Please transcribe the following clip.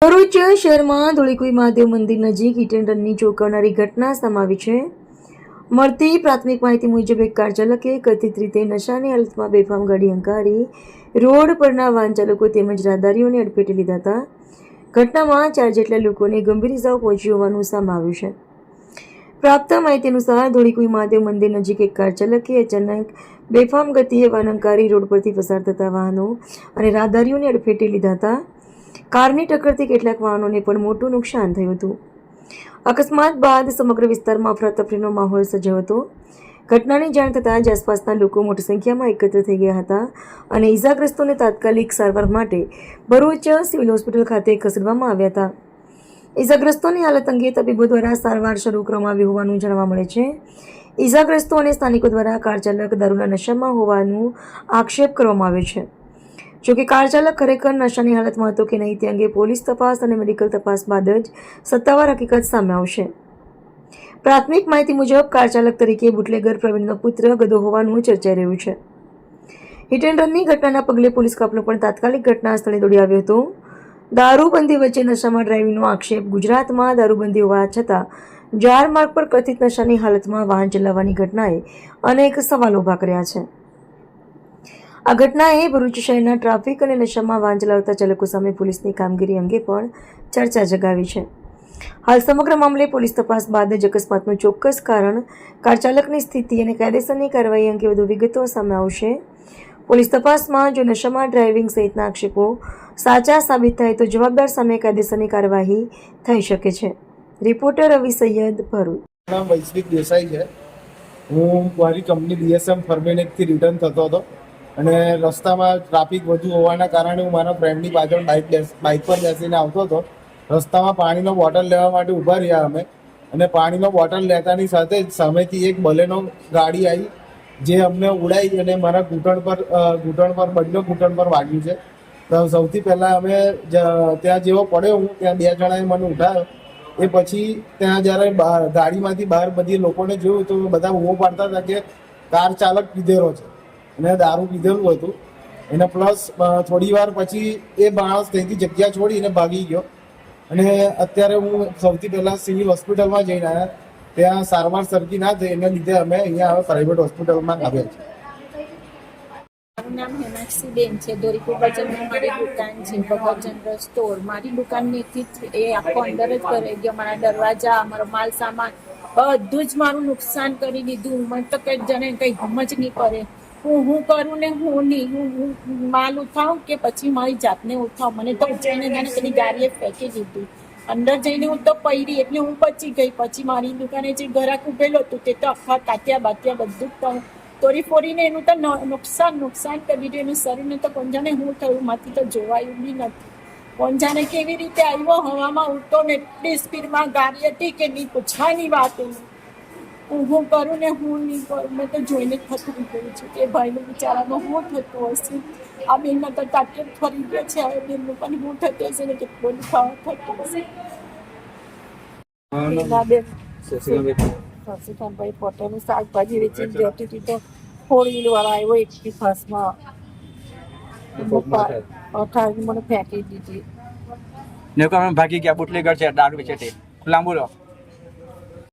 ભરૂચ શહેરમાં ધોળીકુઈ મહાદેવ મંદિર નજીક હિટ એન્ડ રનની ચોંકાવનારી ઘટના સામે આવી છે. મળતી પ્રાથમિક માહિતી મુજબ એક કાર ચાલકે કથિત રીતે નશાની હાલતમાં બેફામ ગાડી હંકારી રોડ પરના વાહન ચાલકો તેમજ રાહદારીઓને અડફેટે લીધા હતા. ઘટનામાં 4 જેટલા લોકોને ગંભીર ઇજાઓ પહોંચી હોવાનું સામે આવ્યું છે. પ્રાપ્ત માહિતી અનુસાર ધોળીકુઈ મહાદેવ મંદિર નજીક એક કાર ચાલકે અચાનક બેફામ ગતિએ વાહન હંકારી રોડ પરથી પસાર થતા વાહનો અને રાહદારીઓને અડફેટે લીધા હતા. કારની ટક્કરથી કેટલાક વાહનોને પણ મોટું નુકસાન થયું હતું. અકસ્માત બાદ સમગ્ર વિસ્તારમાં અફરાતફરીનો માહોલ સર્જાયો હતો. ઘટનાની જાણ થતાં જ આસપાસના લોકો મોટી સંખ્યામાં એકત્ર થઈ ગયા હતા અને ઇજાગ્રસ્તોને તાત્કાલિક સારવાર માટે ભરૂચ સિવિલ હોસ્પિટલ ખાતે ખસેડવામાં આવ્યા હતા. ઇજાગ્રસ્તોની હાલત અંગે તબીબો દ્વારા સારવાર શરૂ કરવામાં આવી હોવાનું જાણવા મળે છે. ઇજાગ્રસ્તો અને સ્થાનિકો દ્વારા કાર ચાલક દારૂના નશામાં હોવાનું આક્ષેપ કરવામાં આવ્યો છે. જોકે કાર ચાલક ખરેખર નશાની હાલતમાં હતો કે નહીં તે અંગે પોલીસ તપાસ અને મેડિકલ તપાસ બાદ જ સત્તાવાર હકીકત સામે આવશે. પ્રાથમિક માહિતી મુજબ કાર ચાલક તરીકે બુટલેગર પ્રવીણનો પુત્ર ગદો હોવાનું ચર્ચાઈ રહ્યું છે. હિટ એન્ડ રનની ઘટનાના પગલે પોલીસ કાફલો પણ તાત્કાલિક ઘટના સ્થળે દોડી આવ્યો હતો. દારૂબંધી વચ્ચે નશામાં ડ્રાઇવિંગનો આક્ષેપ. ગુજરાતમાં દારૂબંધી હોવા છતાં જાહેર માર્ગ પર કથિત નશાની હાલતમાં વાહન ચલાવવાની ઘટનાએ અનેક સવાલો ઊભા કર્યા છે. આ ઘટનાએ ભરૂચ શહેરના ટ્રાફિક અને નશામાં વાહન ચલાવતા ચાલકો સામે પોલીસની કામગીરી અંગે પણ ચર્ચા જગાવી છે. હાલ સમગ્ર મામલે પોલીસ તપાસ બાદ જ અકસ્માતનું ચોક્કસ કારણ, કાર ચાલકની સ્થિતિ અને કાયદેસરની કાર્યવાહી અંગે વધુ વિગતો સામે આવશે. પોલીસ તપાસમાં જો નશામાં ડ્રાઇવિંગ સહિતના આક્ષેપો સાચા સાબિત થાય તો જવાબદાર સામે કાયદેસરની કાર્યવાહી થઈ શકે છે. રિપોર્ટર રવિ સૈયદ, ભરૂચ. નામ વૈશ્વિક દેસાઈ છે. હું મારી કંપની બીએસએમ ફર્મેનેકથી રિટર્ન થતો હતો અને રસ્તામાં ટ્રાફિક વધુ હોવાના કારણે હું મારા ફ્રેન્ડની પાછળ બાઇક પર બેસીને આવતો હતો. રસ્તામાં પાણીનો બોટલ લેવા માટે ઊભા રહ્યા અમે અને પાણીનો બોટલ લેતાની સાથે જ સામેથી એક બલેનો ગાડી આવી જે અમને ઉડાવી અને મારા ઘૂંટણ પર બંને ઘૂંટણ પર વાગ્યું છે. તો સૌથી પહેલાં અમે ત્યાં જેવો પડ્યો હું ત્યાં 2 જણાએ મને ઉઠાવ્યો. એ પછી ત્યાં જ્યારે ગાડીમાંથી બહાર બધી લોકોને જોયું તો બધા ઊભો પાડતા હતા કે કાર ચાલક પીધેલો છે અને દારૂ પીધેલું હતું. એને પ્લસ થોડી વાર પછી એ માણસ ત્યાંથી જગ્યા છોડીને ભાગી ગયો અને અત્યારે હું સૌથી પહેલાં સિવિલ હોસ્પિટલમાં જઈને આવ્યા. ત્યાં સારવાર સરખી ના થઈ એને લીધે અમે અહીંયા હવે પ્રાઇવેટ હોસ્પિટલમાં આવ્યા છીએ. મારું નામ હેમાક્ષીબેન છે. ધોળીકુઈ બજારમાં મારી દુકાન છે, ભગત જનરલ સ્ટોર. મારી દુકાનથી એ આખો અંદર જ ભરાઈ ગયો. મારા દરવાજા, મારો માલ સામાન બધું જ મારું નુકસાન કરી દીધું. મને તો કંઈ જાણે કંઈ સમજ નહીં પડે હું કરું ને હું નહીં. હું માલ ઉઠાવું કે પછી મારી જાતને ઉઠાવું. મને તો જઈને જાણે પેલી ગાડીએ ફેંકી દીધું. અંદર જઈને હું તો પડી એટલે હું બચી ગઈ. પછી મારી દુકાને જે ગ્રાહક ઉભેલો હતું તે તો આખા તાત્યા બાત્યા બધું જ તોડી ફોડીને એનું તો નુકસાન કરી દીધું. એનું શરીરને તો કોણ જાણે હું થયું માંથી તો જોવાયું બી નથી. કોણ જાણે કેવી રીતે આવ્યો હવામાં ઉડતો ને એટલી સ્પીડમાં ગાડી હતી કે નહીં પૂછવાની વાત. હું કરું ને હું નહીં કરું. મેં તો જોઈને થતું ગયું છે કે ભાઈનું બિચારામાં હું થતું હશે. આ બેનને તો તાત્યા ફરી ગયા છે. હવે બેનનું પણ હું થતું હશે ને કેટલો દુખાવો થતો હશે. શશિકાંતભાઈ પટેલનું શાકભાજી વેચીને જતી હતી તો ફોર વ્હીલ વાળા આવ્યો એકથી ફાસમાં અઠાવી મને ફેંકી દીધી. ભાગી ગયા બુટલેગર છે, દારૂ વેચે તે ખુલ્લા બોલો.